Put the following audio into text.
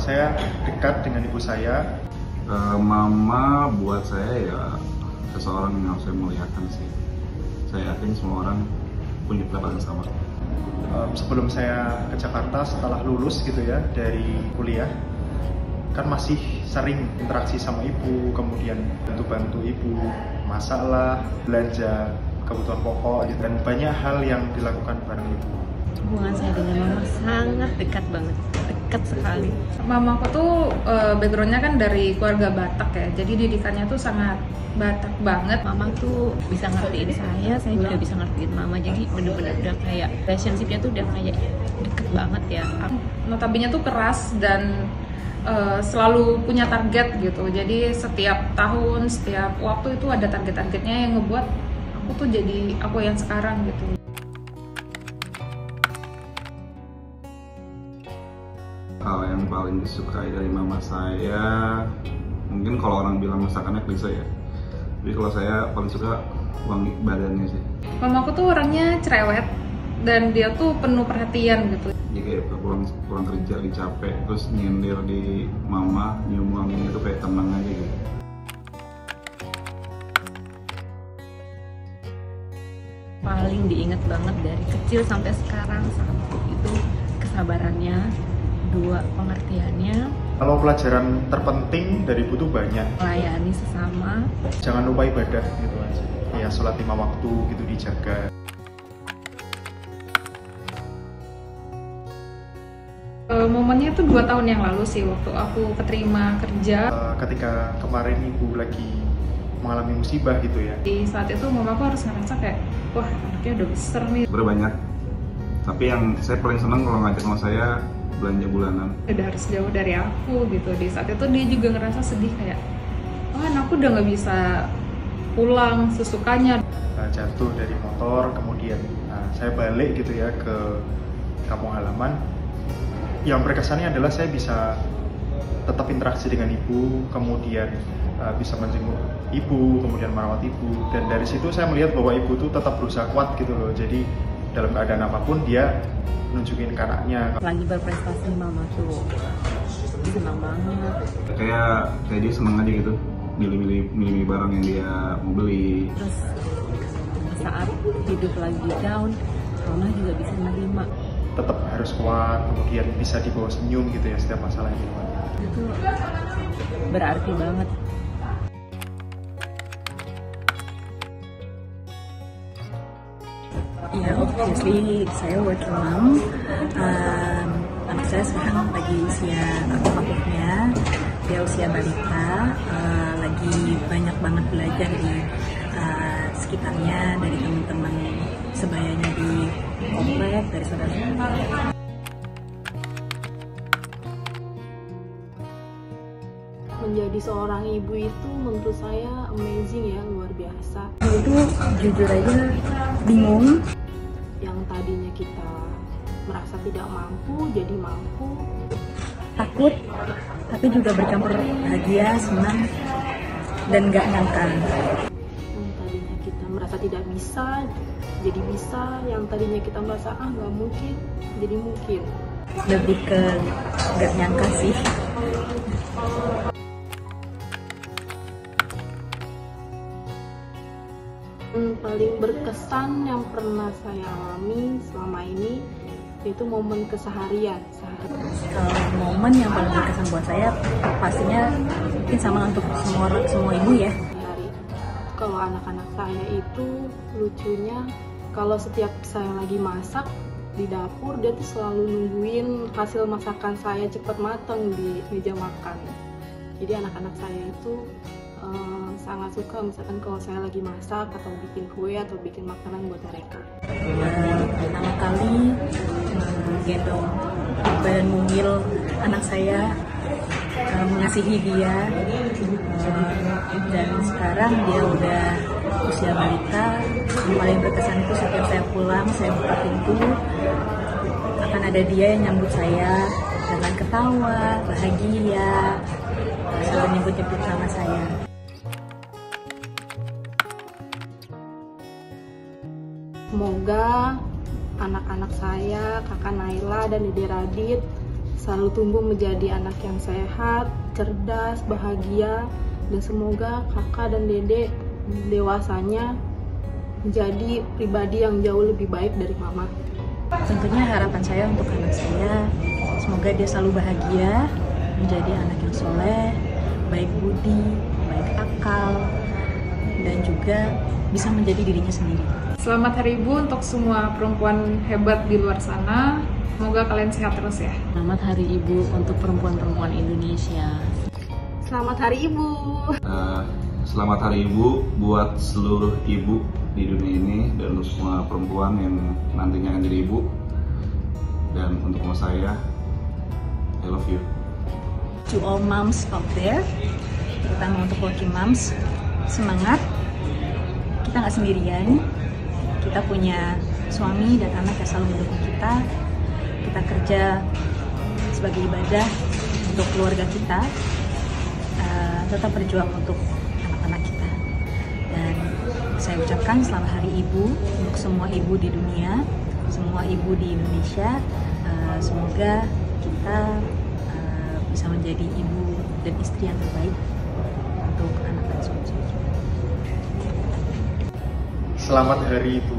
saya dekat dengan ibu saya. Mama buat saya ya seseorang yang harus saya muliakan sih. Saya yakin semua orang punya pendapat yang sama. Sebelum saya ke Jakarta setelah lulus gitu ya dari kuliah, kan masih sering interaksi sama ibu, kemudian bantu ibu masalah, belanja kebutuhan pokok gitu, dan banyak hal yang dilakukan bareng ibu. Hubungan saya dengan mama sangat dekat banget, dekat sekali. Mamaku tuh backgroundnya kan dari keluarga Batak ya, jadi didikannya tuh sangat Batak banget. Mama tuh bisa ngertiin saya juga bisa ngertiin mama, jadi bener-bener udah kayak relationship-nya tuh udah kayak deket banget ya. Notabene tuh keras dan selalu punya target gitu, jadi setiap tahun, setiap waktu itu ada target-targetnya yang ngebuat aku tuh jadi aku yang sekarang gitu. Hal yang paling disukai dari mama saya, mungkin kalau orang bilang masakannya klise ya, tapi kalau saya paling suka wangi badannya sih. Mamaku tuh orangnya cerewet dan dia tuh penuh perhatian gitu. Jadi kayak pulang kerja capek, terus nyindir di mama, nyium wanginya tuh kayak tenang aja gitu. Paling diinget banget dari kecil sampai sekarang, satu itu kesabarannya, dua pengertiannya, Kalau pelajaran terpenting dari ibu tuh banyak. melayani sesama. Jangan lupa ibadah gitu aja. Ya sholat 5 waktu gitu dijaga. Momennya tuh 2 tahun yang lalu sih, waktu aku keterima kerja. Ketika kemarin ibu lagi mengalami musibah gitu ya. Di saat itu mamaku harus ngerasa kayak, wah anaknya udah besar nih, Sebenarnya banyak, tapi yang saya paling senang kalau ngajak sama saya belanja bulanan. udah harus jauh dari aku gitu. Di saat itu dia juga ngerasa sedih kayak, wah anakku udah nggak bisa pulang sesukanya. Jatuh dari motor, kemudian saya balik gitu ya ke kampung halaman. Yang berkesannya adalah saya bisa tetap interaksi dengan ibu, kemudian bisa menjenguk ibu, kemudian merawat ibu, dan dari situ saya melihat bahwa ibu tuh tetap berusaha kuat gitu loh. Jadi dalam keadaan apapun dia nunjukin ke anaknya. Lagi berprestasi mama tuh senang banget. Kayak dia seneng aja gitu, milih-milih barang yang dia mau beli. Terus saat hidup lagi down, mama juga bisa menerima. Tetap harus kuat, kemudian bisa dibawa senyum gitu ya setiap masalah yang dilewati. Itu berarti banget. Ya, obviously saya working mom. Anak saya sekarang lagi usia akufnya, dia usia balita, lagi banyak banget belajar di sekitarnya, dari teman-teman sebayanya di komplek, dari saudara-saudara. Menjadi seorang ibu itu menurut saya amazing ya, luar biasa. Itu jujur aja bingung. Yang tadinya kita merasa tidak mampu jadi mampu, Takut, tapi juga bercampur bahagia, senang, dan gak nyangka. yang tadinya kita merasa tidak bisa jadi bisa, yang tadinya kita merasa nggak mungkin jadi mungkin. Lebih ke gak nyangka sih. Paling berkesan yang pernah saya alami selama ini yaitu momen keseharian. Kalau momen yang paling berkesan buat saya pastinya mungkin sama untuk semua ibu ya. Hari kalau anak-anak saya itu lucunya, kalau setiap saya lagi masak di dapur, dia tuh selalu nungguin hasil masakan saya cepat matang di meja makan. Jadi anak-anak saya itu sangat suka misalkan kalau saya lagi masak atau bikin kue atau bikin makanan buat mereka. Pertama kali gendong badan mungil anak saya, mengasihi dia, dan sekarang dia udah usia balita. Yang paling berkesan itu setiap saya pulang, saya buka pintu, akan ada dia yang nyambut saya dengan ketawa, bahagia, selalu nyebut-nyebut nama saya. Semoga anak-anak saya, kakak Naila dan Dede Radit selalu tumbuh menjadi anak yang sehat, cerdas, bahagia, dan semoga kakak dan dedek dewasanya menjadi pribadi yang jauh lebih baik dari mama. Tentunya harapan saya untuk anak saya, semoga dia selalu bahagia, menjadi anak yang soleh, baik budi, baik akal, dan juga bisa menjadi dirinya sendiri. Selamat Hari Ibu untuk semua perempuan hebat di luar sana. Semoga kalian sehat terus ya. Selamat Hari Ibu untuk perempuan-perempuan Indonesia. Selamat Hari Ibu. Selamat Hari Ibu buat seluruh ibu di dunia ini dan untuk semua perempuan yang nantinya akan jadi ibu. Dan untuk mama saya, I love you. To all moms out there, terutama untuk working moms, semangat. Kita nggak sendirian. Kita punya suami dan anak yang selalu mendukung kita. Kita kerja sebagai ibadah untuk keluarga kita. Tetap berjuang untuk anak-anak kita. Dan saya ucapkan selamat Hari Ibu untuk semua ibu di dunia, semua ibu di Indonesia. Semoga kita bisa menjadi ibu dan istri yang terbaik untuk anak dan suami. Selamat Hari Ibu.